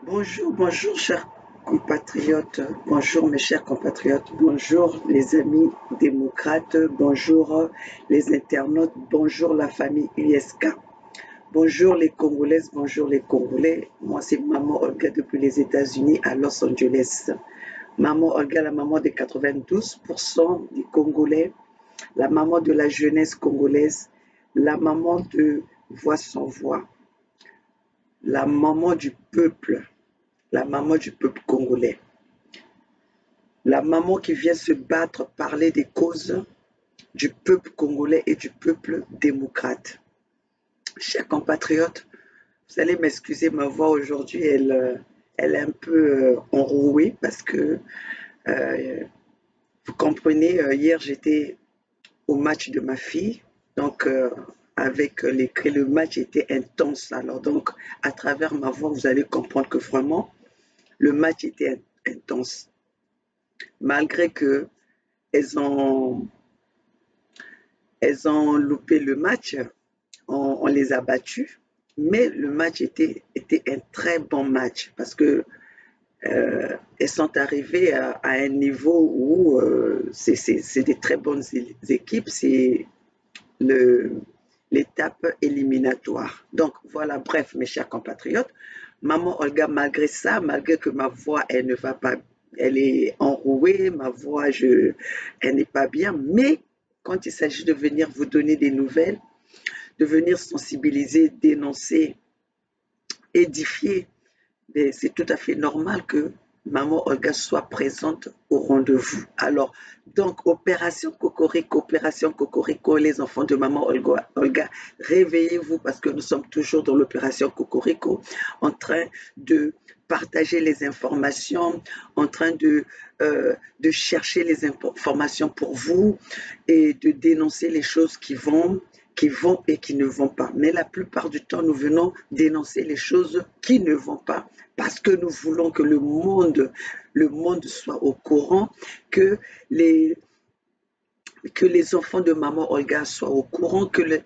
Bonjour, bonjour chers compatriotes, bonjour mes chers compatriotes, bonjour les amis démocrates, bonjour les internautes, bonjour la famille USK, bonjour les Congolaises, bonjour les Congolais. Moi c'est Maman Olga depuis les États-Unis à Los Angeles. Maman Olga, la maman de 92% des Congolais, la maman de la jeunesse congolaise, la maman de Voix sans voix, la maman du peuple congolais. La maman qui vient se battre, parler des causes du peuple congolais et du peuple démocrate. Chers compatriotes, vous allez m'excuser, ma voix aujourd'hui, elle est un peu enrouée parce que, euh, vous comprenez, hier j'étais au match de ma fille, donc avec le match était intense. Alors donc, à travers ma voix, vous allez comprendre que vraiment, le match était intense. Malgré que elles ont, elles ont loupé le match, on les a battus, mais le match était un très bon match parce que elles sont arrivées à un niveau où c'est des très bonnes équipes, c'est le, l'étape éliminatoire. Donc voilà, bref, mes chers compatriotes, maman Olga, malgré ça, malgré que ma voix, elle ne va pas, elle est enrouée, ma voix, elle n'est pas bien, mais quand il s'agit de venir vous donner des nouvelles, de venir sensibiliser, dénoncer, édifier, c'est tout à fait normal que maman Olga soit présente au rendez-vous. Alors, donc, opération Cocorico, les enfants de maman Olga, réveillez-vous parce que nous sommes toujours dans l'opération Cocorico, en train de partager les informations, en train de chercher les informations pour vous et de dénoncer les choses qui vont et qui ne vont pas. Mais la plupart du temps, nous venons dénoncer les choses qui ne vont pas parce que nous voulons que le monde soit au courant, que les, que les enfants de maman Olga soient au courant, que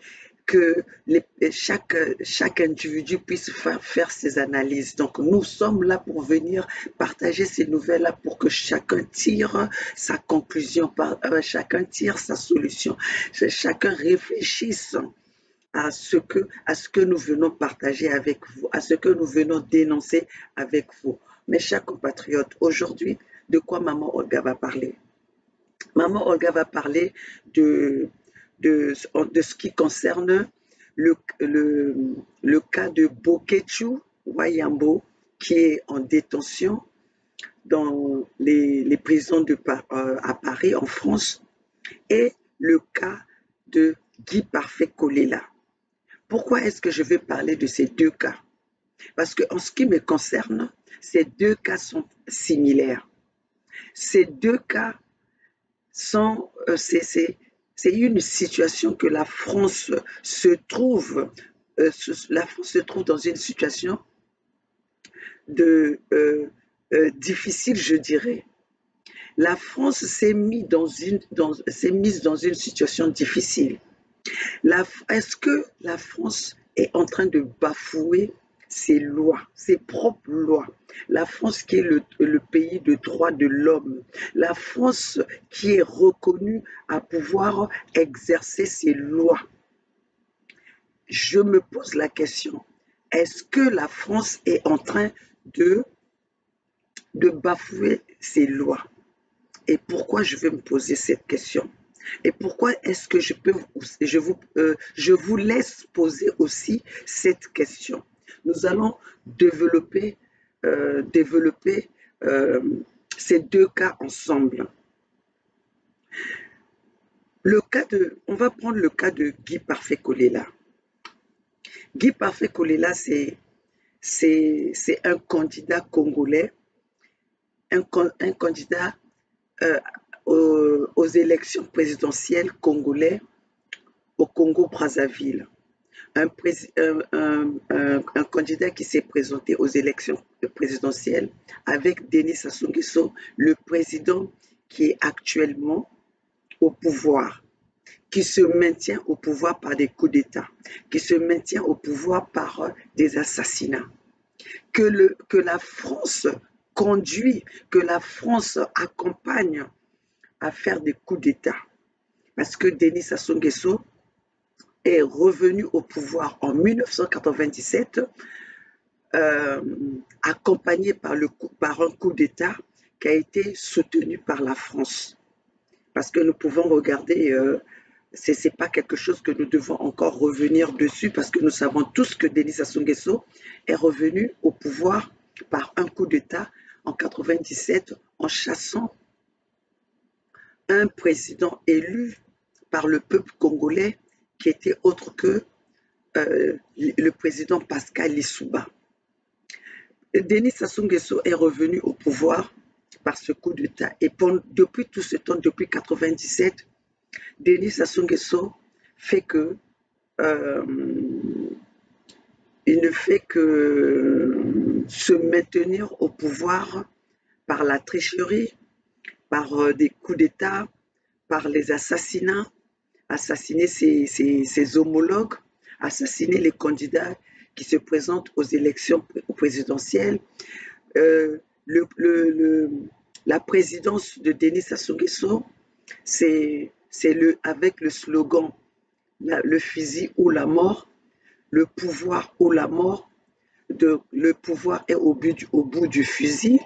chaque individu puisse faire ses analyses. Donc nous sommes là pour venir partager ces nouvelles-là pour que chacun tire sa conclusion, chacun tire sa solution, chacun réfléchisse à ce que nous venons partager avec vous, à ce que nous venons dénoncer avec vous. Mes chers compatriotes, aujourd'hui, de quoi Maman Olga va parler? Maman Olga va parler de, de ce qui concerne le, le, le cas de Bokechu Wayambo qui est en détention dans les prisons à Paris, en France, et le cas de Guy Parfait Kolela. Pourquoi est-ce que je vais parler de ces deux cas? Parce que en ce qui me concerne, ces deux cas sont similaires. Ces deux cas sont, c'est une situation que la France se trouve, la France se trouve dans une situation de difficile, je dirais. La France s'est mise dans une situation difficile. Est-ce que la France est en train de bafouer ses lois, ses propres lois? La France qui est le pays de droit de l'homme, la France qui est reconnue à pouvoir exercer ses lois. Je me pose la question, est-ce que la France est en train de, de bafouer ses lois? Et pourquoi je vais me poser cette question? Et pourquoi est-ce que je vous laisse poser aussi cette question? Nous allons développer euh, ces deux cas ensemble. On va prendre le cas de Guy Parfait Kolela. Guy Parfait Kolela, c'est un candidat congolais, un candidat euh, aux élections présidentielles congolais au Congo-Brazzaville. Un candidat qui s'est présenté aux élections présidentielles avec Denis Sassou Nguesso, le président qui est actuellement au pouvoir, qui se maintient au pouvoir par des coups d'État, qui se maintient au pouvoir par des assassinats. que la France conduit, que la France accompagne à faire des coups d'État. Parce que Denis Sassou Nguesso est revenu au pouvoir en 1997, euh, accompagné par un coup d'État qui a été soutenu par la France. Parce que nous pouvons regarder, ce n'est pas quelque chose que nous devons encore revenir dessus, parce que nous savons tous que Denis Sassou Nguesso est revenu au pouvoir par un coup d'État en 97 en chassant un président élu par le peuple congolais qui était autre que le président Pascal Lissouba. Denis Sassou Nguesso est revenu au pouvoir par ce coup d'État. Et depuis tout ce temps, depuis 97, Denis Sassou Nguesso fait que il ne fait que se maintenir au pouvoir par la tricherie, par des coups d'État, par les assassinats, assassiner ses homologues, assassiner les candidats qui se présentent aux élections présidentielles. Euh, la présidence de Denis Sassou Nguesso, c'est avec le slogan le fusil ou la mort, le pouvoir ou la mort, le pouvoir est au bout du fusil.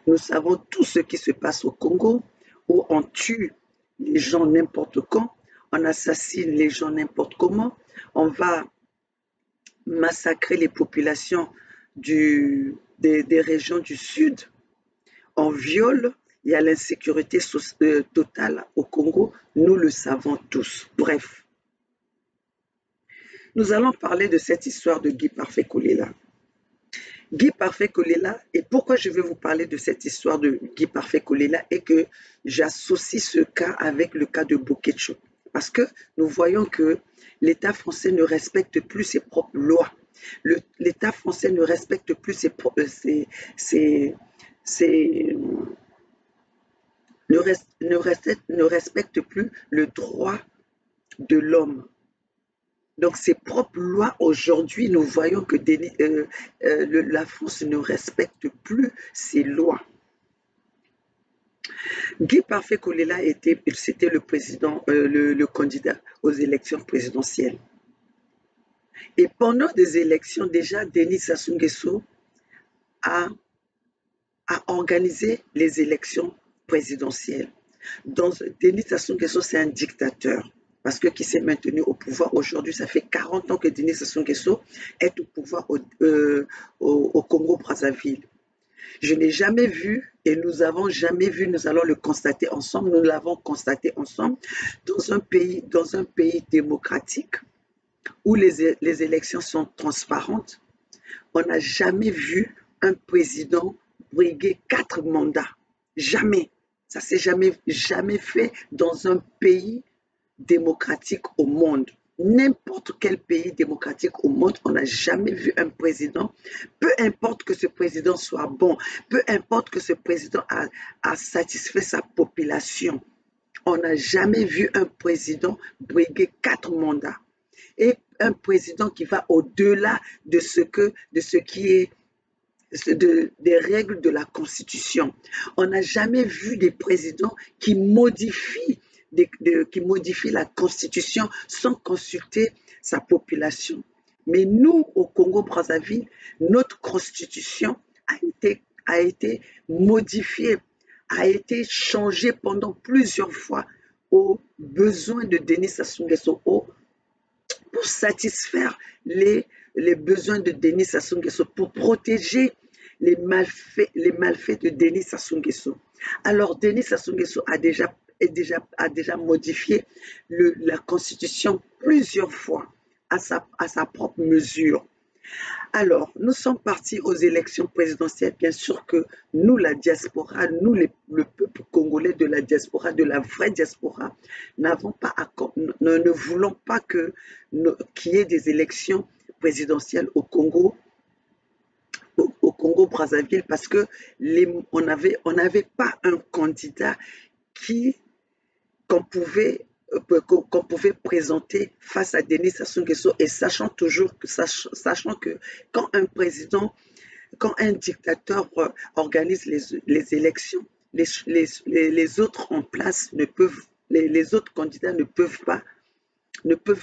Nous savons tout ce qui se passe au Congo, où on tue les gens n'importe quand, on assassine les gens n'importe comment, on va massacrer les populations des régions du sud, on viole, il y a l'insécurité totale au Congo, nous le savons tous. Bref, nous allons parler de cette histoire de Guy Parfait Kolela. Guy Parfait Kolela, et pourquoi je vais vous parler de cette histoire de Guy Parfait Kolela et que j'associe ce cas avec le cas de Boketcho. Parce que nous voyons que l'État français ne respecte plus ses propres lois. L'État français ne respecte plus ne respecte plus le droit de l'homme. Donc, ses propres lois, aujourd'hui, nous voyons que la France ne respecte plus ses lois. Guy Parfait Kolela c'était le président, le candidat aux élections présidentielles. Et pendant des élections, déjà, Denis Sassou Nguesso a organisé les élections présidentielles. Denis Sassou Nguesso, c'est un dictateur. Parce que qui s'est maintenu au pouvoir aujourd'hui, ça fait 40 ans que Denis Sassou Nguesso est au pouvoir au Congo-Brazzaville. Je n'ai jamais vu, et nous n'avons jamais vu, nous allons le constater ensemble, nous l'avons constaté ensemble, dans un pays démocratique où les élections sont transparentes, on n'a jamais vu un président briguer 4 mandats. Jamais. Ça ne s'est jamais fait dans un pays démocratique au monde. N'importe quel pays démocratique au monde, on n'a jamais vu un président, peu importe que ce président soit bon, peu importe que ce président a satisfait sa population, on n'a jamais vu un président briguer 4 mandats. Et un président qui va au-delà de ce qui est des règles de la Constitution. On n'a jamais vu des présidents qui modifient la Constitution sans consulter sa population. Mais nous, au Congo-Brazzaville, notre Constitution a été modifiée, a été changée pendant plusieurs fois aux besoins de Denis Sassou Nguesso, pour satisfaire les besoins de Denis Sassou Nguesso, pour protéger les malfaits de Denis Sassou Nguesso. Alors, Denis Sassou Nguesso a déjà modifié la Constitution plusieurs fois à sa propre mesure. Alors, nous sommes partis aux élections présidentielles. Bien sûr que nous, la diaspora, nous, le peuple congolais de la diaspora, de la vraie diaspora, ne voulons pas qu'il y ait des élections présidentielles au Congo, au Congo-Brazzaville, parce que on n'avait pas un candidat qu'on pouvait présenter face à Denis Sassou Nguesso, et sachant que quand un président quand un dictateur organise les élections, les autres en place ne peuvent, les autres candidats ne peuvent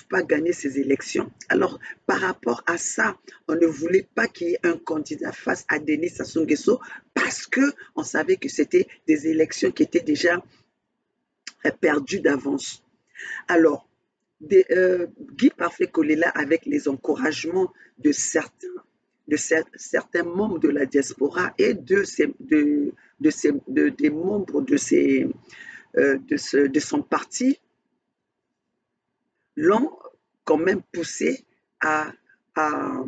pas gagner ces élections. Alors, par rapport à ça, on ne voulait pas qu'il y ait un candidat face à Denis Sassou Nguesso parce qu'on savait que c'était des élections qui étaient déjà perdues d'avance. Alors, Guy Parfait Kolela, avec les encouragements de certains membres de la diaspora et des membres de son parti, l'ont quand même poussé à, à,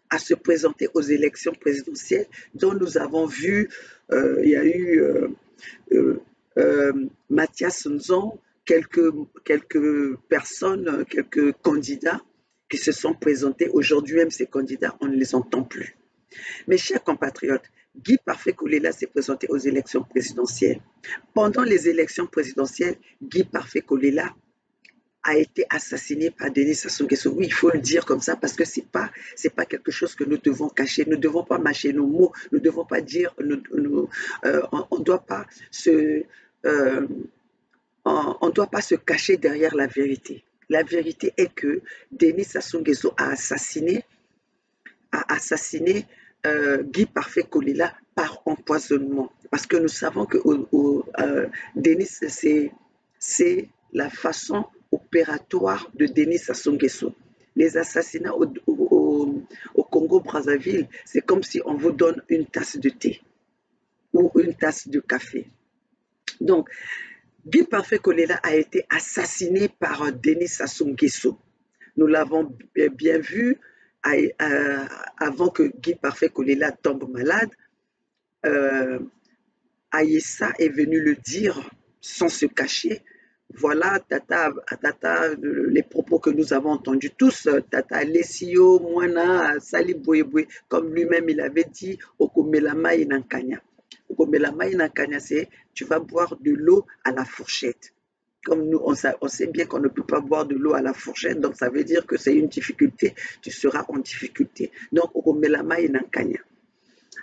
à se présenter aux élections présidentielles dont nous avons vu, il y a eu Mathias Nzon, quelques personnes, quelques candidats qui se sont présentés. Aujourd'hui même, ces candidats, on ne les entend plus. Mes chers compatriotes, Guy Parfait Kolela s'est présenté aux élections présidentielles. Pendant les élections présidentielles, Guy Parfait Kolela a été assassiné par Denis Sassou Nguesso. Oui, il faut le dire comme ça parce que c'est pas quelque chose que nous devons cacher. Nous ne devons pas mâcher nos mots. Nous ne devons pas dire. On ne doit pas on doit pas se cacher derrière la vérité. La vérité est que Denis Sassou Nguesso a assassiné Guy Parfait Kolela par empoisonnement. Parce que nous savons que Denis, c'est la façon opératoire de Denis Sassou Nguesso. Les assassinats au Congo-Brazzaville, c'est comme si on vous donne une tasse de thé ou une tasse de café. Donc, Guy Parfait Kolela a été assassiné par Denis Sassou Nguesso. Nous l'avons bien vu avant que Guy Parfait Kolela tombe malade. Aïssa est venu le dire sans se cacher. Voilà, les propos que nous avons entendus tous, Tata Lesio, Moana, Sali Boyeboy, comme lui-même il avait dit, Okomelama Inankanya. Okomelama Inankanya, c'est tu vas boire de l'eau à la fourchette. Comme nous, on sait bien qu'on ne peut pas boire de l'eau à la fourchette, donc ça veut dire que c'est une difficulté, tu seras en difficulté. Donc, Okomelama Inankanya.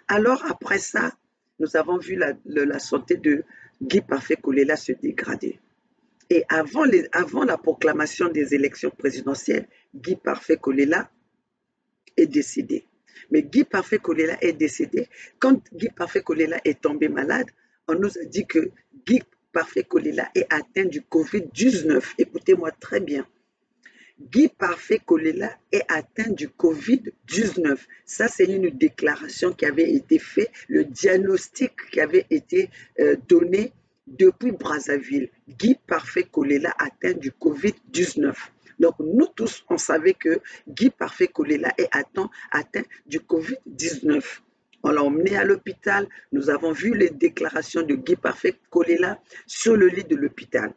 Alors, après ça, nous avons vu la santé de Guy Parfait Kolela se dégrader. Et avant la proclamation des élections présidentielles, Guy Parfait Kolela est décédé. Mais Guy Parfait Kolela est décédé. Quand Guy Parfait Kolela est tombé malade, on nous a dit que Guy Parfait Kolela est atteint du Covid-19. Écoutez-moi très bien. Guy Parfait Kolela est atteint du Covid-19. Ça, c'est une déclaration qui avait été faite, le diagnostic qui avait été donné depuis Brazzaville. Guy Parfait Kolela atteint du Covid-19. Donc, nous tous, on savait que Guy Parfait Kolela est atteint du Covid-19. On l'a emmené à l'hôpital. Nous avons vu les déclarations de Guy Parfait Kolela sur le lit de l'hôpital.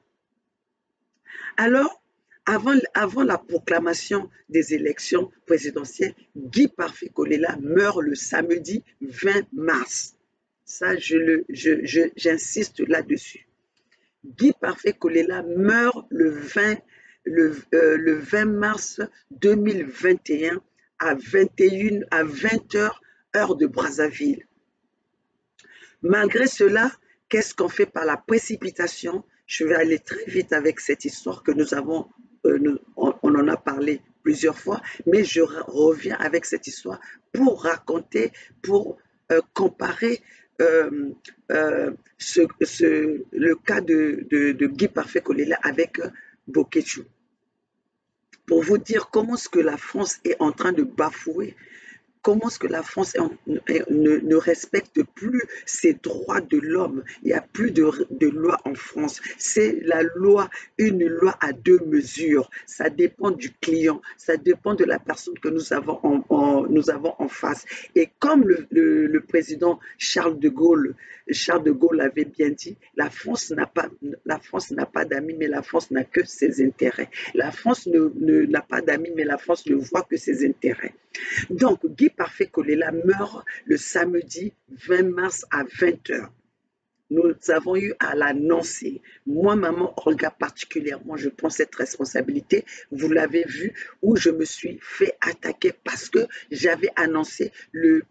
Alors, avant la proclamation des élections présidentielles, Guy Parfait Kolela meurt le samedi 20 mars. Ça, j'insiste là-dessus. Guy Parfait Kolela meurt le 20 mars 2021 à 20h, heure de Brazzaville. Malgré cela, qu'est-ce qu'on fait par la précipitation? Je vais aller très vite avec cette histoire que nous avons, on en a parlé plusieurs fois, mais je reviens avec cette histoire pour raconter, pour comparer le cas de Guy Parfait Kolela avec Boketchou. Pour vous dire comment est-ce que la France est en train de bafouer, comment est-ce que la France ne respecte plus ses droits de l'homme. Il n'y a plus de loi en France. C'est une loi à deux mesures. Ça dépend du client, ça dépend de la personne que nous avons en face. Et comme le président Charles de Gaulle avait bien dit, la France n'a pas d'amis, mais la France n'a que ses intérêts. La France n'a pas d'amis, mais la France ne voit que ses intérêts. Donc, Guy Parfait Kolela meurt le samedi 20 mars à 20h. nous avons eu à l'annoncer. Moi, maman Olga, particulièrement, je prends cette responsabilité. Vous l'avez vu, où je me suis fait attaquer parce que j'avais annoncé le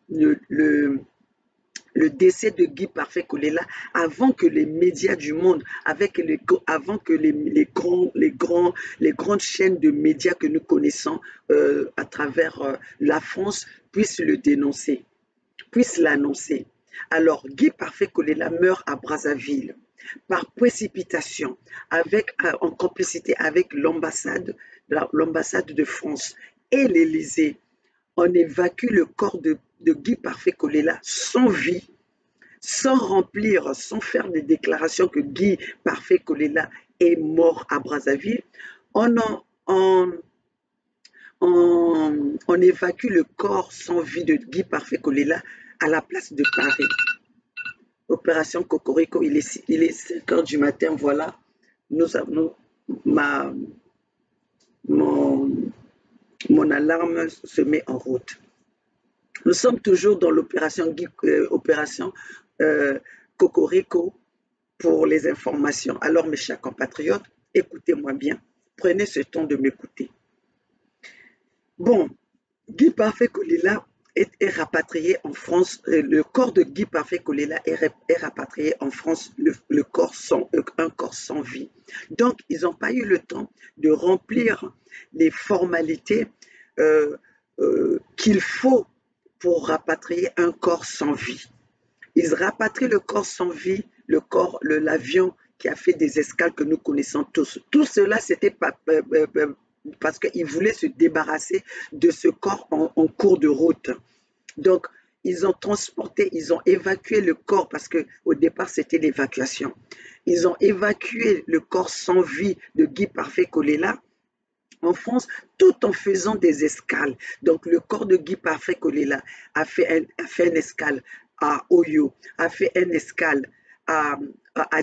décès de Guy Parfait Kolela avant que les médias du monde, avant que les grandes chaînes de médias que nous connaissons à travers la France puissent le dénoncer, puissent l'annoncer. Alors, Guy Parfait Kolela meurt à Brazzaville par précipitation, en complicité avec l'ambassade de France et l'Élysée. On évacue le corps de Guy Parfait Kolela sans vie, sans faire des déclarations que Guy Parfait Kolela est mort à Brazzaville. On, on, on évacue le corps sans vie de Guy Parfait Kolela à la place de Paris. Opération Cocorico, il est 5 heures du matin, voilà. Nous avons mon alarme se met en route. Nous sommes toujours dans l'opération Cocorico pour les informations. Alors, mes chers compatriotes, écoutez-moi bien. Prenez ce temps de m'écouter. Bon, Guy Parfait Kolela est rapatrié en France. Le corps de Guy Parfait Kolela est rapatrié en France, un corps sans vie. Donc, ils n'ont pas eu le temps de remplir les formalités qu'il faut pour rapatrier un corps sans vie. Ils rapatrient le corps sans vie, l'avion qui a fait des escales que nous connaissons tous. Tout cela, c'était parce qu'ils voulaient se débarrasser de ce corps en cours de route. Donc, ils ont évacué le corps parce qu'au départ, c'était l'évacuation. Ils ont évacué le corps sans vie de Guy Parfait Kolela en France, tout en faisant des escales. Donc, le corps de Guy Parfait Kolela a fait une escale à Oyo, a fait une escale à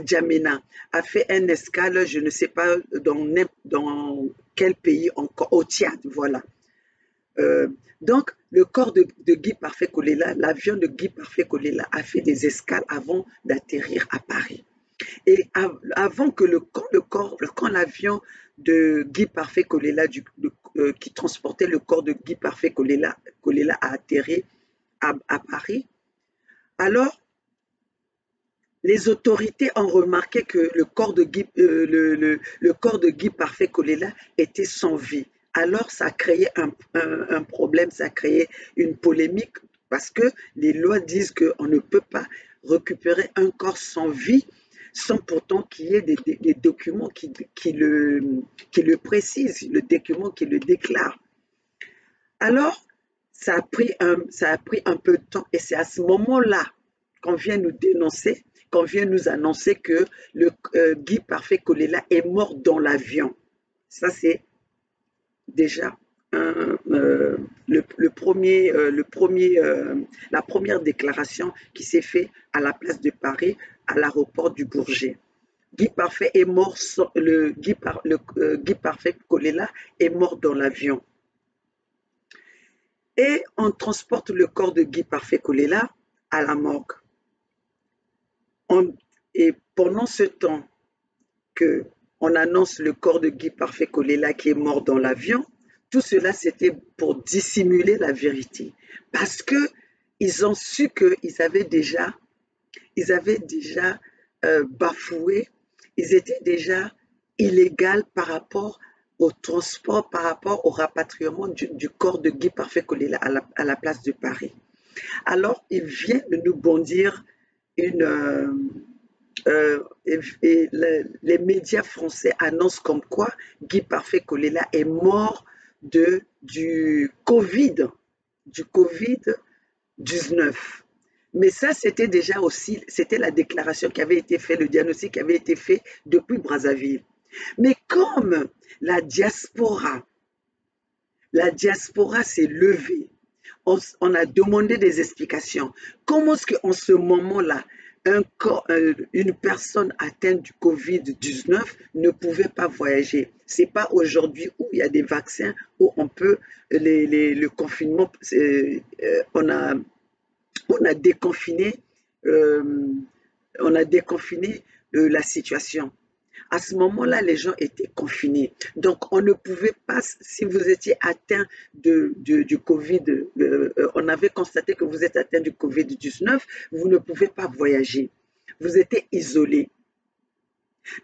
Djamena, a fait une escale, je ne sais pas dans quel pays encore, au Tchad, voilà. Donc, le corps de Guy Parfait Kolela, l'avion de Guy Parfait Kolela a fait des escales avant d'atterrir à Paris. Et avant que quand l'avion de Guy Parfait Kolela, qui transportait le corps de Guy Parfait Kolela a atterri à Paris, alors les autorités ont remarqué que le corps de Guy Parfait Kolela était sans vie. Alors ça a créé un problème, ça a créé une polémique parce que les lois disent qu'on ne peut pas récupérer un corps sans vie sans pourtant qu'il y ait des documents qui le précisent, le document qui le déclare. Alors, ça a pris un peu de temps et c'est à ce moment-là qu'on vient nous dénoncer, qu'on vient nous annoncer que Guy Parfait Kolela est mort dans l'avion. Ça, c'est déjà la première déclaration qui s'est faite à la place de Paris, à l'aéroport du Bourget. Guy Parfait est mort, Guy Parfait Kolela est mort dans l'avion. Et on transporte le corps de Guy Parfait Kolela à la morgue. Et pendant ce temps qu'on annonce le corps de Guy Parfait Kolela qui est mort dans l'avion, tout cela c'était pour dissimuler la vérité. Parce qu'ils ont su qu'ils avaient déjà bafoué, ils étaient déjà illégaux par rapport au transport, par rapport au rapatriement du corps de Guy Parfait Kolela à la place de Paris. Alors, ils viennent de nous bondir les médias français annoncent comme quoi Guy Parfait Kolela est mort du Covid-19. Mais ça, c'était déjà aussi, c'était la déclaration qui avait été faite, le diagnostic qui avait été fait depuis Brazzaville. Mais comme la diaspora s'est levée, on a demandé des explications. Comment est-ce qu'en ce moment-là, une personne atteinte du Covid-19 ne pouvait pas voyager? Ce n'est pas aujourd'hui où il y a des vaccins, où on peut, le confinement, on a déconfiné on a déconfiné la situation. À ce moment-là, les gens étaient confinés. Donc, on ne pouvait pas, si vous étiez atteint du Covid, on avait constaté que vous êtes atteint du Covid-19, vous ne pouvez pas voyager. Vous étiez isolé.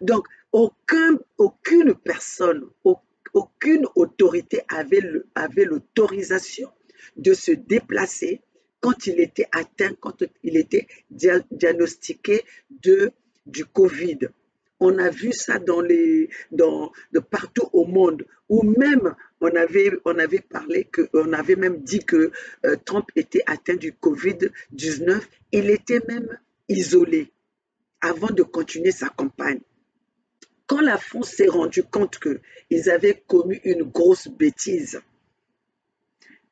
Donc, aucune personne, aucune autorité avait l'autorisation de se déplacer quand il était atteint, quand il était diagnostiqué du Covid. On a vu ça de partout au monde, où même on avait parlé on avait même dit que Trump était atteint du Covid-19. Il était même isolé avant de continuer sa campagne. Quand la France s'est rendue compte qu'ils avaient commis une grosse bêtise,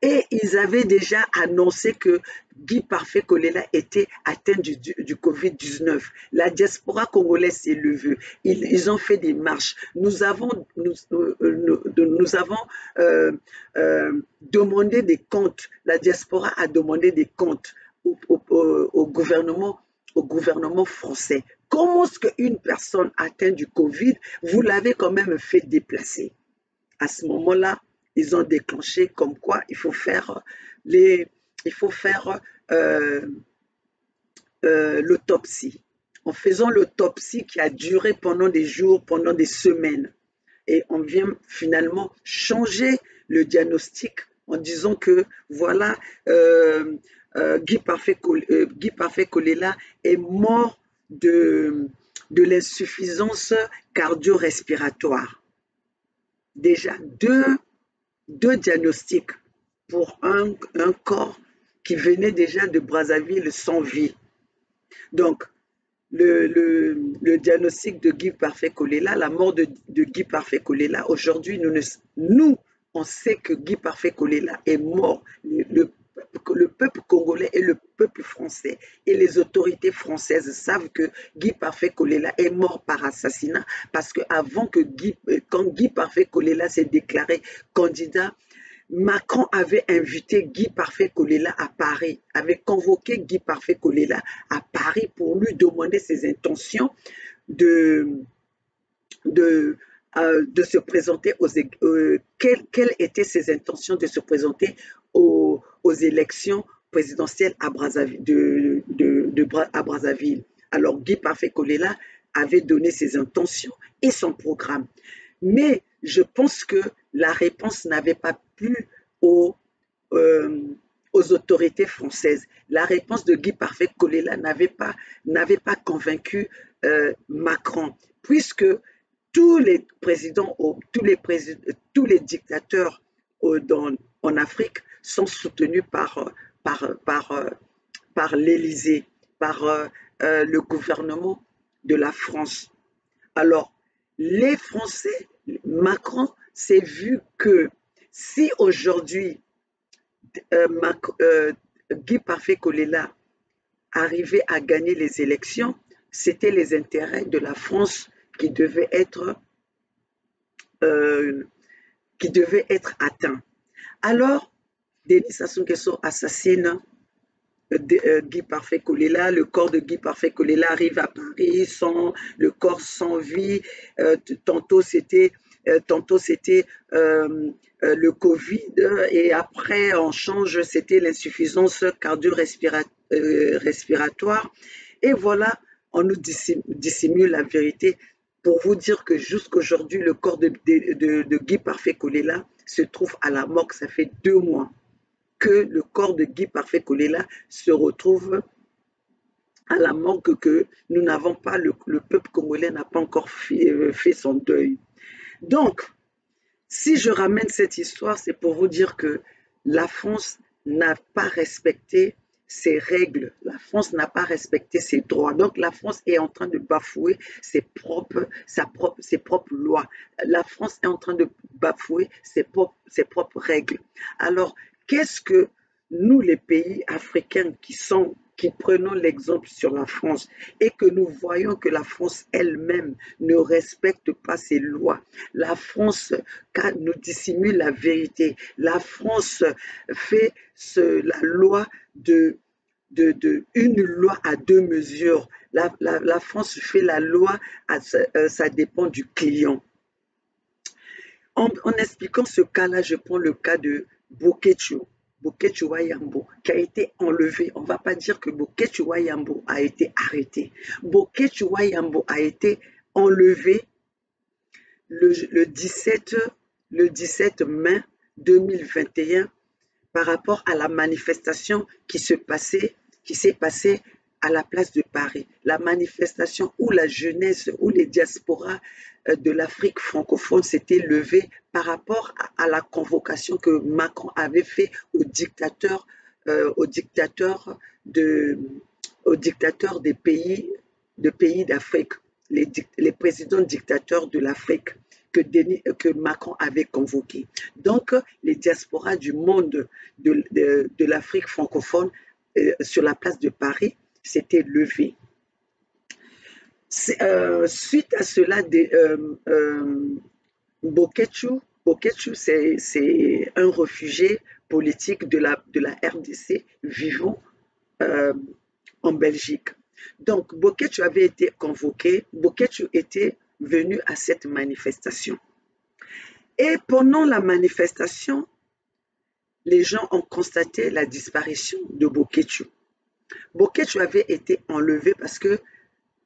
et ils avaient déjà annoncé que Guy Parfait Kolela était atteint du Covid-19. La diaspora congolaise s'est levée. Ils ont fait des marches. Nous avons demandé des comptes. La diaspora a demandé des comptes au gouvernement français. Comment est-ce qu'une personne atteinte du Covid, vous l'avez quand même fait déplacer? À ce moment-là, ils ont déclenché comme quoi il faut faire l'autopsie. En faisant l'autopsie qui a duré pendant des jours, pendant des semaines, et on vient finalement changer le diagnostic en disant que voilà, Guy Parfait Kolela est mort de l'insuffisance cardio-respiratoire. Déjà deux diagnostics pour un corps qui venait déjà de Brazzaville sans vie. Donc, le diagnostic de Guy Parfait Kolela, la mort de Guy Parfait Kolela, aujourd'hui, nous, on sait que Guy Parfait Kolela est mort. Le peuple congolais et le peuple français et les autorités françaises savent que Guy Parfait Kolela est mort par assassinat, parce que quand Guy Parfait Kolela s'est déclaré candidat, Macron avait invité Guy Parfait Kolela à Paris, avait convoqué Guy Parfait Kolela à Paris pour lui demander ses intentions de se présenter quelles étaient ses intentions de se présenter aux élections présidentielles à Brazzaville, à Brazzaville. Alors Guy Parfait Kolela avait donné ses intentions et son programme. Mais je pense que la réponse n'avait pas plu aux autorités françaises. La réponse de Guy Parfait Kolela n'avait pas convaincu Macron, puisque tous les présidents, tous les dictateurs en Afrique sont soutenus par l'Élysée, par le gouvernement de la France. Alors, les Français, Macron s'est vu que si aujourd'hui Guy Parfait Kolela arrivait à gagner les élections, c'était les intérêts de la France qui devaient être atteints. Alors, Denis Sassou Nguesso assassine Guy Parfait Kolela, le corps de Guy Parfait Kolela arrive à Paris, le corps sans vie. Tantôt c'était le Covid, et après on change, c'était l'insuffisance cardio-respiratoire. Et voilà, on nous dissimule la vérité pour vous dire que jusqu'aujourd'hui, le corps de Guy Parfait Kolela se trouve à la morgue. Ça fait 2 mois que le corps de Guy Parfait Kolela se retrouve à la morgue, que nous n'avons pas, le peuple congolais n'a pas encore fait son deuil. Donc, si je ramène cette histoire, c'est pour vous dire que la France n'a pas respecté ses règles, la France n'a pas respecté ses droits. Donc la France est en train de bafouer ses propres lois. La France est en train de bafouer ses propres règles. Alors, qu'est-ce que nous, les pays africains qui prenons l'exemple sur la France et que nous voyons que la France elle-même ne respecte pas ses lois. La France nous dissimule la vérité. La France fait la loi une loi à deux mesures. La France fait la loi, ça dépend du client. En expliquant ce cas-là, je prends le cas de Bokecho, Bokecho Wayambo, qui a été enlevé. On ne va pas dire que Bokecho Wayambo a été arrêté. Bokecho Wayambo a été enlevé le 17, le 17 mai 2021 par rapport à la manifestation qui s'est passée à la place de Paris. La manifestation où la jeunesse, où les diasporas de l'Afrique francophone s'étaient levés par rapport à la convocation que Macron avait fait aux dictateurs, aux dictateurs, aux dictateurs des pays d'Afrique, les présidents dictateurs de l'Afrique que Macron avait convoqué. Donc, les diasporas du monde de l'Afrique francophone sur la place de Paris s'étaient levés. Suite à cela, Bokecho, c'est un réfugié politique de la RDC vivant en Belgique. Donc, Bokecho avait été convoqué, Bokecho était venu à cette manifestation. Et pendant la manifestation, les gens ont constaté la disparition de Bokecho. Bokecho avait été enlevé parce que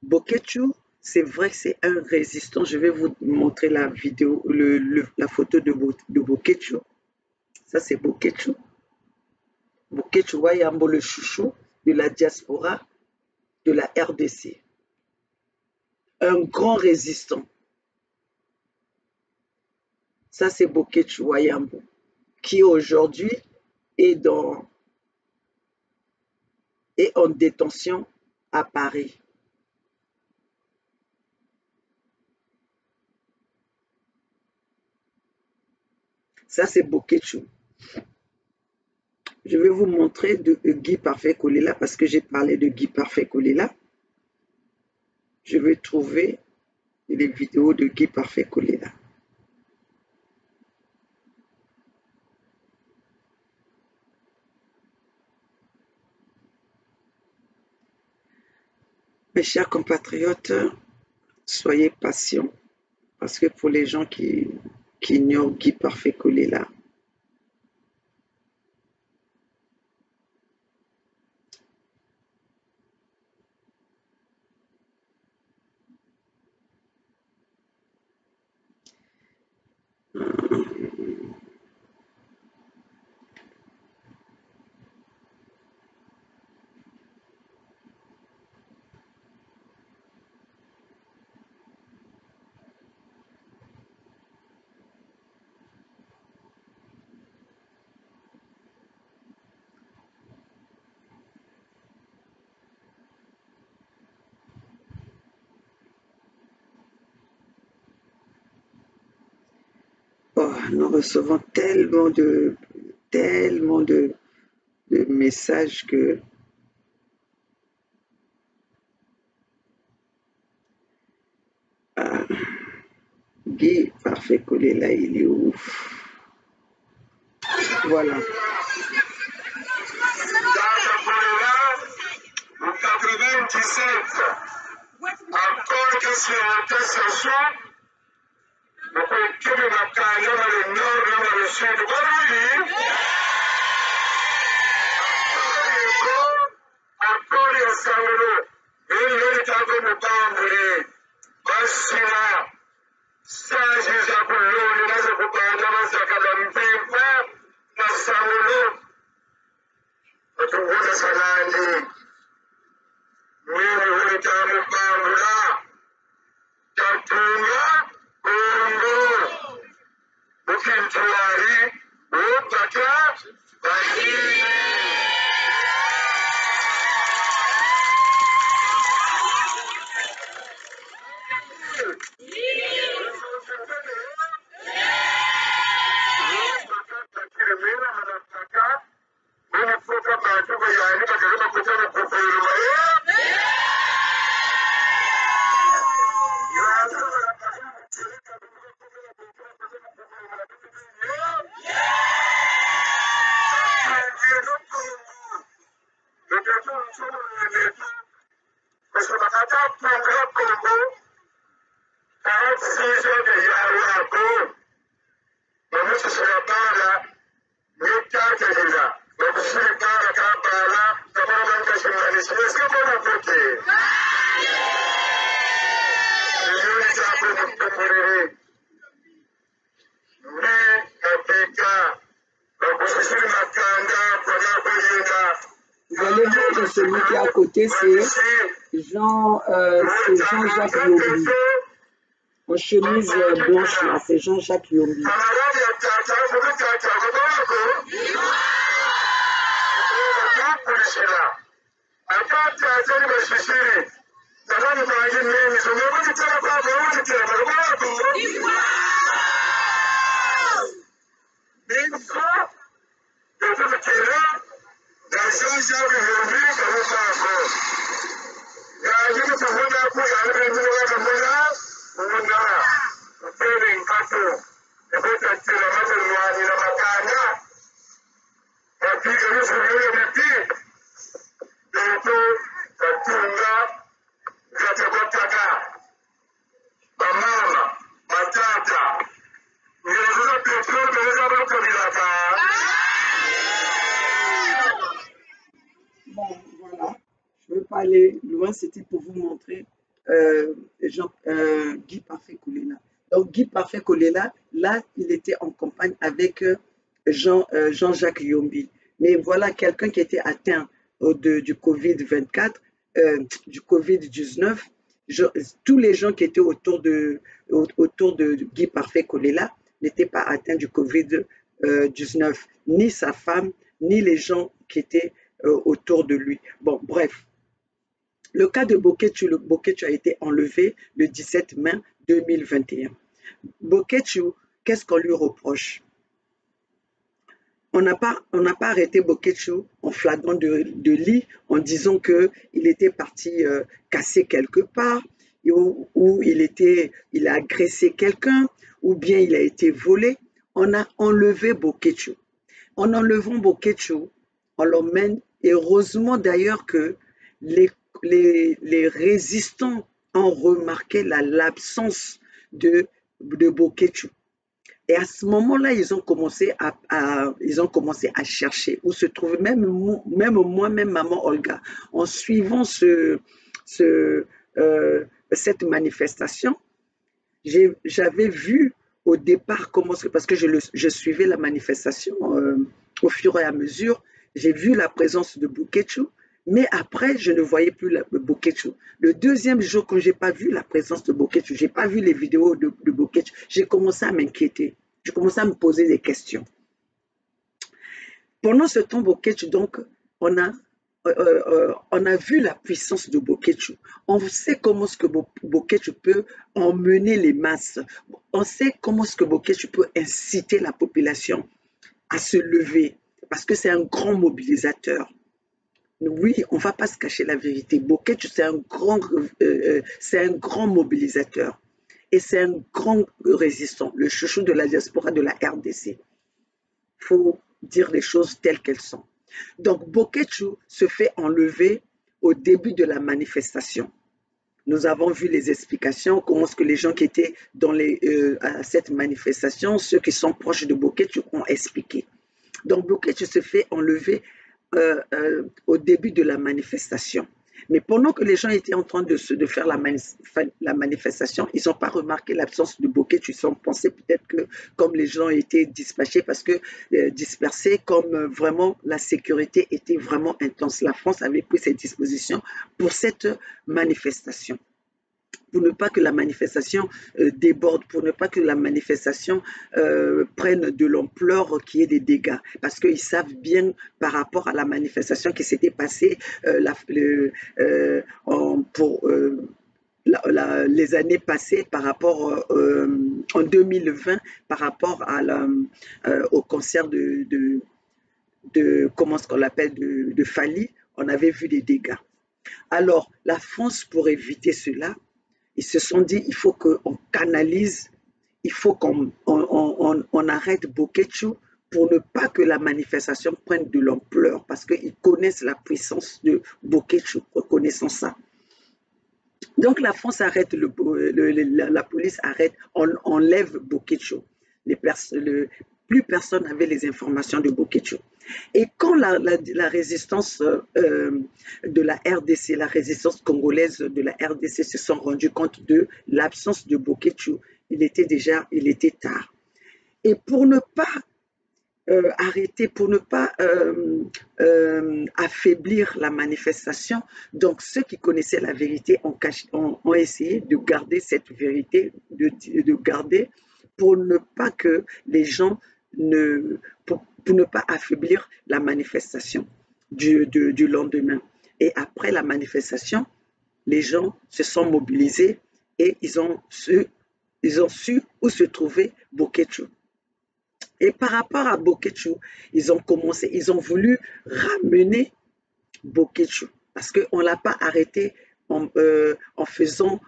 Bokecho, c'est vrai que c'est un résistant. Je vais vous montrer la vidéo, la photo de Bokecho. Ça, c'est Bokecho. Bokecho Wayambo, le chouchou de la diaspora de la RDC. Un grand résistant. Ça, c'est Bokecho Wayambo, qui aujourd'hui est en détention à Paris. Ça, c'est Bokecho. Je vais vous montrer de Guy Parfait Kolela parce que j'ai parlé de Guy Parfait Kolela. Je vais trouver les vidéos de Guy Parfait Kolela. Mes chers compatriotes, soyez patients parce que pour les gens qui ignorent Guy Parfait Kolela, oh, nous recevons tellement de messages que Guy Parfait Kolela, il est ouf. Voilà. En 97, encore que sur la station, beaucoup de batailles dans le nord et dans le sud. Encore il y a Saolo. Il est avec le tambouré. Basila. Sages à Boulogne, là, je vous parle de la Calampipa, la Saolo. Et tout le monde s'en a dit. Mimi hulitamu Bangula, Tatuna, Bongo, Bukintuari, Upata, Bahini. Vous allez voir celui qui est à côté, c'est Jean-Jacques Yombi. En chemise blanche, là, c'est Jean-Jacques Yombi. Aller loin, c'était pour vous montrer Guy Parfait Kolela. Donc Guy Parfait Kolela, là, il était en campagne avec Jean-Jacques Yombi. Mais voilà quelqu'un qui était atteint du Covid-24, du Covid-19. Tous les gens qui étaient autour de Guy Parfait Kolela n'étaient pas atteints du Covid-19, ni sa femme, ni les gens qui étaient autour de lui. Bon, bref. Le cas de Bokechu a été enlevé le 17 mai 2021. Bokechu, qu'est-ce qu'on lui reproche? On n'a pas arrêté Bokechu en flagrant de lit en disant qu'il était parti casser quelque part, ou il a agressé quelqu'un, ou bien il a été volé. On a enlevé Bokechu. En enlevant Bokechu, on l'emmène, et heureusement d'ailleurs que les résistants ont remarqué l'absence de Bokechu. Et à ce moment-là, ils ont commencé à chercher où se trouvait, même moi-même, maman Olga, en suivant cette manifestation, j'avais vu au départ parce que je suivais la manifestation au fur et à mesure, j'ai vu la présence de Bokechu. Mais après, je ne voyais plus Bokechu. Le deuxième jour, quand je n'ai pas vu la présence de Bokechu, je n'ai pas vu les vidéos de Bokechu, j'ai commencé à m'inquiéter. J'ai commencé à me poser des questions. Pendant ce temps, Bokechu, donc, on a vu la puissance de Bokechu. On sait comment ce que Bokechu peut emmener les masses. On sait comment ce que Bokechu peut inciter la population à se lever, parce que c'est un grand mobilisateur. Oui, on ne va pas se cacher la vérité. Bokechu, c'est un grand mobilisateur et c'est un grand résistant, le chouchou de la diaspora de la RDC. Il faut dire les choses telles qu'elles sont. Donc, Bokechu se fait enlever au début de la manifestation. Nous avons vu les explications, comment est-ce que les gens qui étaient à cette manifestation, ceux qui sont proches de Bokechu, ont expliqué. Donc, Bokechu se fait enlever au début de la manifestation. Mais pendant que les gens étaient en train de faire la manifestation, ils n'ont pas remarqué l'absence de Bokechu. Ils ont pensé peut-être que comme les gens étaient dispatchés, parce que dispersés, comme vraiment la sécurité était vraiment intense. La France avait pris ses dispositions pour cette manifestation. Pour ne pas que la manifestation déborde, pour ne pas que la manifestation prenne de l'ampleur qu'il y ait des dégâts. Parce qu'ils savent bien par rapport à la manifestation qui s'était passée les années passées par rapport en 2020, par rapport au concert de comment est-ce qu'on l'appelle, de Fally, on avait vu des dégâts. Alors, la France, pour éviter cela, ils se sont dit, il faut qu'on canalise, il faut qu'on arrête Bokechu pour ne pas que la manifestation prenne de l'ampleur, parce qu'ils connaissent la puissance de Bokétchou, reconnaissant ça. Donc la France arrête, la police arrête, enlève Bokétchou. Plus personne n'avait les informations de Bokétchou. Et quand la résistance de la RDC, la résistance congolaise de la RDC se sont rendus compte de l'absence de Bokétchou, il était tard. Et pour ne pas arrêter, pour ne pas affaiblir la manifestation, donc ceux qui connaissaient la vérité ont essayé de garder cette vérité, de garder pour ne pas que les gens pour ne pas affaiblir la manifestation du lendemain. Et après la manifestation, les gens se sont mobilisés et ils ont su où se trouvait Bokétchou. Et par rapport à Bokétchou, ils ont voulu ramener Bokétchou parce qu'on ne l'a pas arrêté en faisant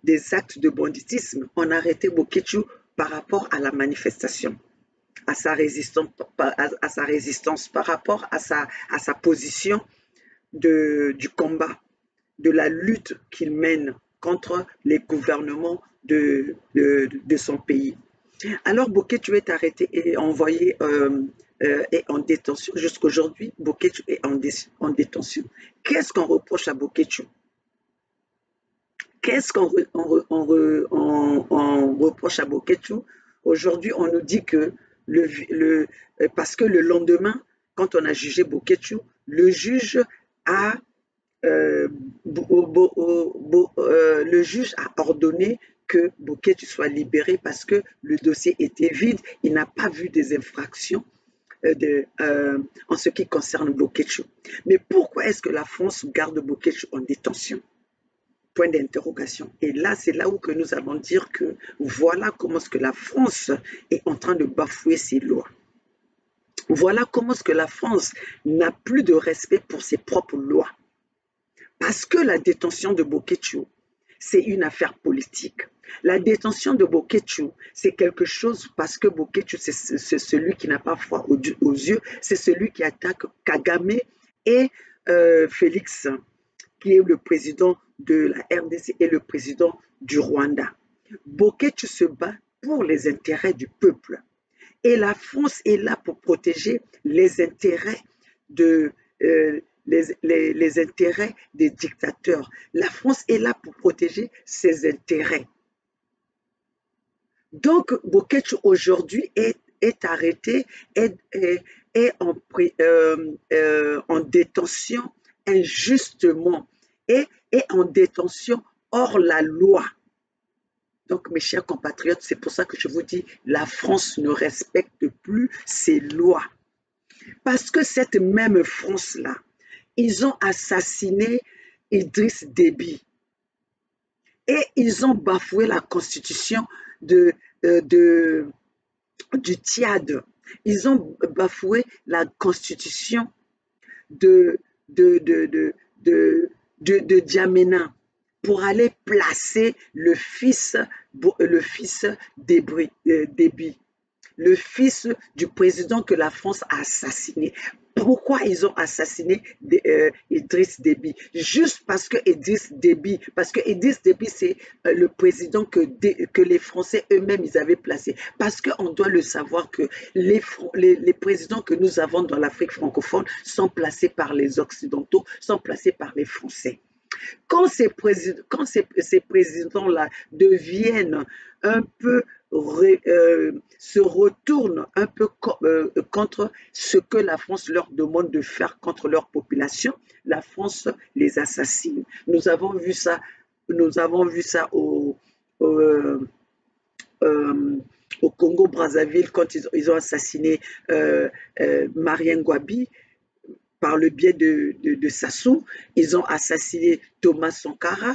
des actes de banditisme. On a arrêté Bokétchou par rapport à la manifestation, à sa résistance, par rapport à sa position du combat, de la lutte qu'il mène contre les gouvernements de son pays. Alors Bokétchou est arrêté et envoyé est en détention. Jusqu'aujourd'hui, Bokétchou est en détention. Qu'est-ce qu'on reproche à Bokétchou? Qu'est-ce qu'on reproche à Bokétchou? Aujourd'hui, on nous dit que parce que le lendemain, quand on a jugé Bokétchou, le juge a ordonné que Bokétchou soit libéré parce que le dossier était vide. Il n'a pas vu des infractions en ce qui concerne Bokétchou. Mais pourquoi est-ce que la France garde Bokétchou en détention? Point d'interrogation. Et là, c'est là où que nous allons dire que voilà comment est-ce que la France est en train de bafouer ses lois. Voilà comment est-ce que la France n'a plus de respect pour ses propres lois. Parce que la détention de Bokétchou, c'est une affaire politique. La détention de Bokétchou, c'est quelque chose parce que Bokétchou, c'est celui qui n'a pas foi aux yeux, c'est celui qui attaque Kagame et Félix, qui est le président de la RDC et le président du Rwanda. Bokétchou se bat pour les intérêts du peuple. Et la France est là pour protéger les intérêts les intérêts des dictateurs. La France est là pour protéger ses intérêts. Donc, Bokétchou aujourd'hui est arrêté, est en détention injustement et est en détention hors la loi. Donc, mes chers compatriotes, c'est pour ça que je vous dis, la France ne respecte plus ses lois. Parce que cette même France-là, ils ont assassiné Idriss Déby et ils ont bafoué la constitution du Tchad. Ils ont bafoué la constitution de Djamena pour aller placer le fils Déby, le fils du président que la France a assassiné. Pourquoi ils ont assassiné Idriss Déby? Juste parce que Idriss Déby, c'est le président que les Français eux-mêmes ils avaient placé. Parce qu'on doit le savoir que les présidents que nous avons dans l'Afrique francophone sont placés par les Occidentaux, sont placés par les Français. Quand ces présidents-là deviennent un peu, se retournent un peu contre ce que la France leur demande de faire contre leur population, la France les assassine. Nous avons vu ça au Congo-Brazzaville quand ils ont assassiné Marien Ngouabi. Par le biais de Sassou, ils ont assassiné Thomas Sankara.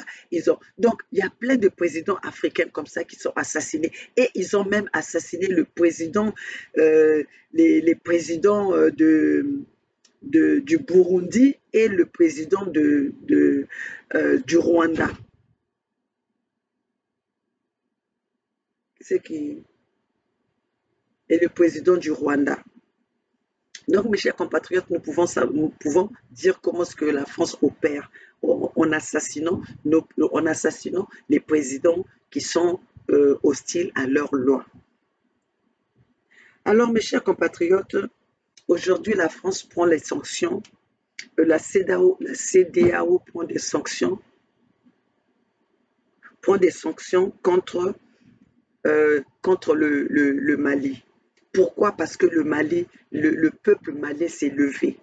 Donc, il y a plein de présidents africains comme ça qui sont assassinés. Et ils ont même assassiné le président, les présidents du Burundi et le président du Rwanda. C'est qui? et le président du Rwanda. Donc, mes chers compatriotes, nous pouvons dire comment est-ce que la France opère en assassinant les présidents qui sont hostiles à leurs lois. Alors, mes chers compatriotes, aujourd'hui, la France prend les sanctions, la CEDEAO prend des sanctions contre le Mali. Pourquoi? Parce que le peuple malien s'est levé.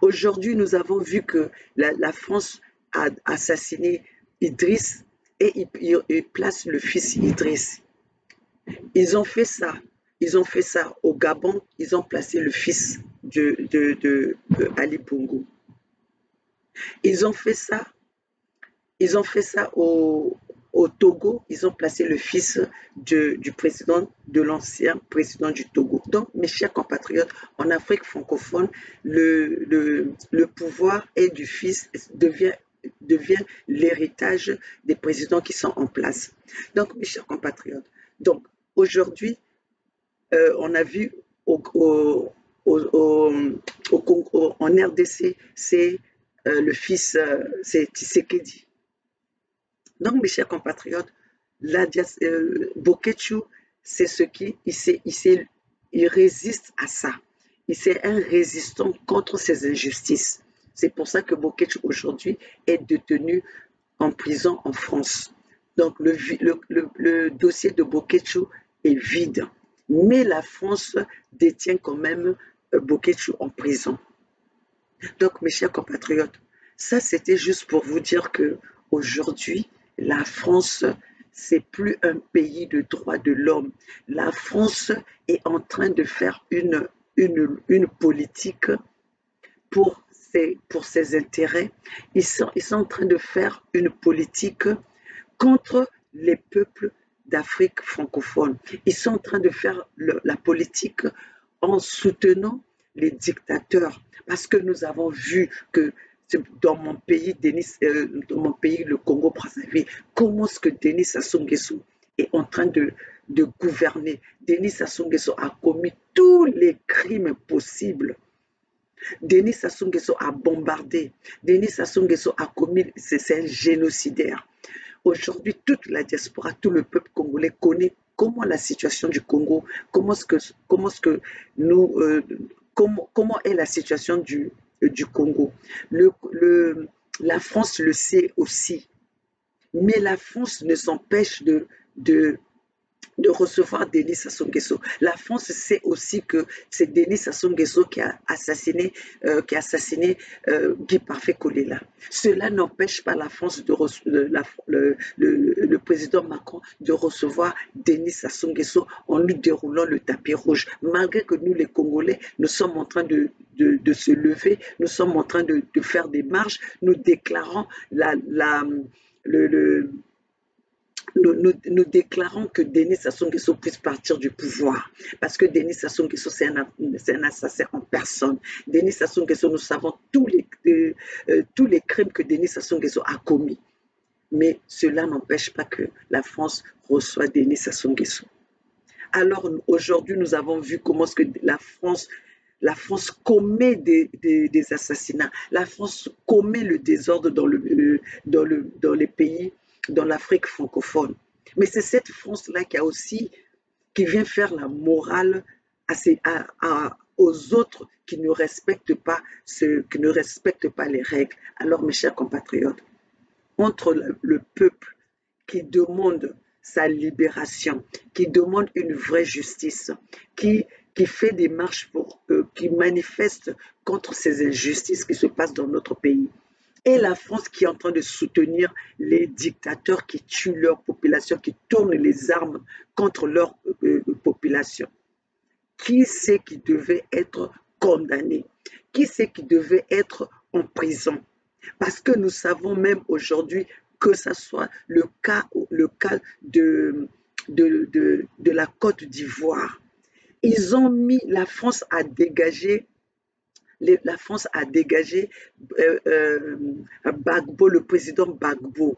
Aujourd'hui, nous avons vu que la France a assassiné Idriss et il place le fils Idriss. Ils ont fait ça. Ils ont fait ça au Gabon. Ils ont placé le fils de Ali Bongo. Ils ont fait ça. Ils ont fait ça au Togo. Ils ont placé le fils du président, de l'ancien président du Togo. Donc, mes chers compatriotes, en Afrique francophone, le pouvoir et du fils devient l'héritage des présidents qui sont en place. Donc, mes chers compatriotes, donc aujourd'hui, on a vu en RDC, c'est le fils, c'est Tshisekedi. Donc, mes chers compatriotes, Boketchou, c'est ce qui, il résiste à ça. C'est un résistant contre ces injustices. C'est pour ça que Boketchou aujourd'hui est détenu en prison en France. Donc, le dossier de Boketchou est vide. Mais la France détient quand même Boketchou en prison. Donc, mes chers compatriotes, ça c'était juste pour vous dire que aujourd'hui, la France, c'est plus un pays de droits de l'homme. La France est en train de faire une politique pour ses intérêts. Ils sont en train de faire une politique contre les peuples d'Afrique francophone. Ils sont en train de faire la politique en soutenant les dictateurs. Parce que nous avons vu que dans mon pays, le Congo-Brazzaville, comment est-ce que Denis Sassou Nguesso est en train de gouverner. Denis Sassou Nguesso a commis tous les crimes possibles. Denis Sassou Nguesso a bombardé. Denis Sassou Nguesso a commis, c'est un génocidaire. Aujourd'hui, toute la diaspora, tout le peuple congolais connaît comment la situation du Congo, comment est la situation du Congo. La France le sait aussi, mais la France ne s'empêche de recevoir Denis Sassou Nguesso. La France sait aussi que c'est Denis Sassou Nguesso qui a assassiné Guy Parfait Kolela. Cela n'empêche pas la France le président Macron de recevoir Denis Sassou Nguesso en lui déroulant le tapis rouge. Malgré que nous, les Congolais, nous sommes en train de se lever, nous sommes en train de faire des marches, nous déclarons nous déclarons que Denis Sassou Nguesso puisse partir du pouvoir. Parce que Denis Sassou Nguesso, c'est un assassin en personne. Denis Sassou Nguesso, nous savons tous les crimes que Denis Sassou Nguesso a commis. Mais cela n'empêche pas que la France reçoit Denis Sassou Nguesso. Alors aujourd'hui, nous avons vu comment est-ce que la France commet des assassinats. La France commet le désordre dans les pays, dans l'Afrique francophone. Mais c'est cette France-là qui vient faire la morale aux autres qui ne respectent pas les règles. Alors, mes chers compatriotes, entre le peuple qui demande sa libération, qui demande une vraie justice, qui fait des marches qui manifeste contre ces injustices qui se passent dans notre pays, et la France qui est en train de soutenir les dictateurs qui tuent leur population, qui tournent les armes contre leur population. Qui c'est qui devait être condamné? Qui c'est qui devait être en prison? Parce que nous savons même aujourd'hui que ce soit le cas de la Côte d'Ivoire. La France a dégagé Gbagbo, le président Gbagbo,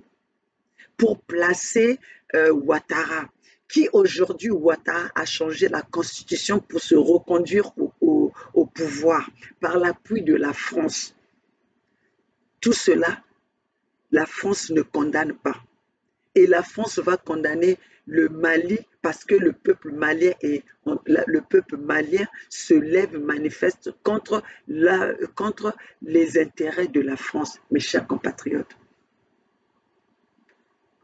pour placer Ouattara, qui aujourd'hui, Ouattara a changé la constitution pour se reconduire au pouvoir par l'appui de la France. Tout cela, la France ne condamne pas. Et la France va condamner le Mali parce que le peuple malien se lève, manifeste contre les intérêts de la France, mes chers compatriotes.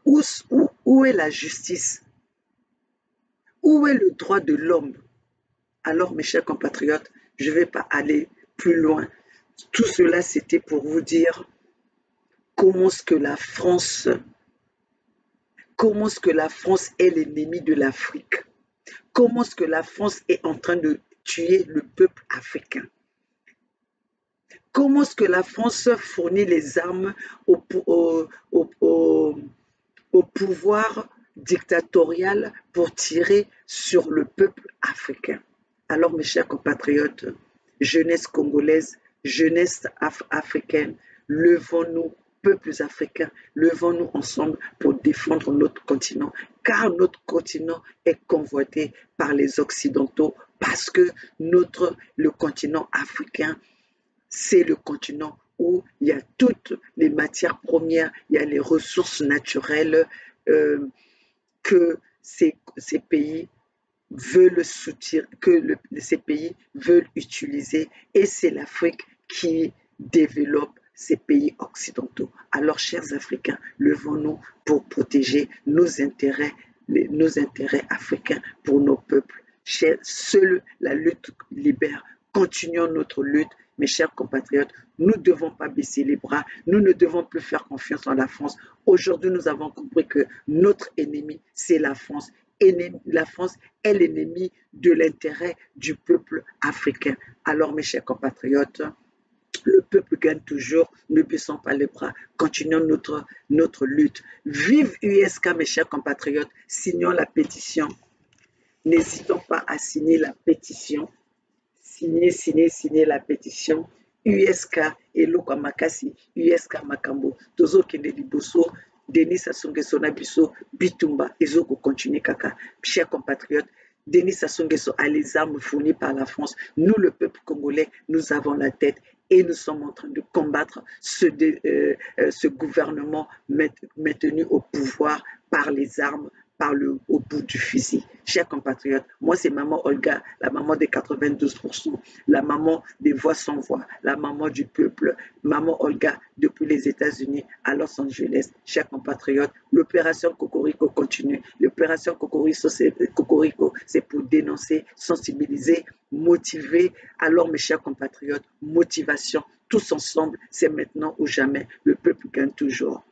Où est la justice? Où est le droit de l'homme? Alors, mes chers compatriotes, je ne vais pas aller plus loin. Tout cela, c'était pour vous dire comment est-ce que la France est l'ennemi de l'Afrique. Comment est-ce que la France est en train de tuer le peuple africain. Comment est-ce que la France fournit les armes au pouvoir dictatorial pour tirer sur le peuple africain? Alors, mes chers compatriotes, jeunesse congolaise, jeunesse africaine, levons-nous, peuples africains, levons-nous ensemble pour défendre notre continent, car notre continent est convoité par les Occidentaux, parce que le continent africain, c'est le continent où il y a toutes les matières premières, il y a les ressources naturelles que ces pays veulent ces pays veulent utiliser, et c'est l'Afrique qui développe ces pays occidentaux. Alors, chers Africains, levons-nous pour protéger nos intérêts africains pour nos peuples. Seule la lutte libère. Continuons notre lutte, mes chers compatriotes. Nous ne devons pas baisser les bras. Nous ne devons plus faire confiance en la France. Aujourd'hui, nous avons compris que notre ennemi, c'est la France. La France est l'ennemi de l'intérêt du peuple africain. Alors, mes chers compatriotes, le peuple gagne toujours, ne baissons pas les bras, continuons notre lutte. Vive USK, mes chers compatriotes, signons la pétition. N'hésitons pas à signer la pétition. Signez la pétition. USK Eloko Makasi, USK Makambo, Tozo Kende Liboso, Denis Sassou Nguesso na biso, Bitumba, Ezoko continue kaka. Chers compatriotes, Denis Sassou Nguesso a les armes fournies par la France. Nous, le peuple congolais, nous avons la tête et nous sommes en train de combattre ce gouvernement maintenu au pouvoir par les armes, au bout du fusil. Chers compatriotes, moi c'est maman Olga, la maman des 92%, la maman des voix sans voix, la maman du peuple, maman Olga depuis les États-Unis à Los Angeles. Chers compatriotes, l'opération Cocorico continue. L'opération Cocorico, c'est pour dénoncer, sensibiliser, motiver. Alors mes chers compatriotes, motivation, tous ensemble, c'est maintenant ou jamais. Le peuple gagne toujours.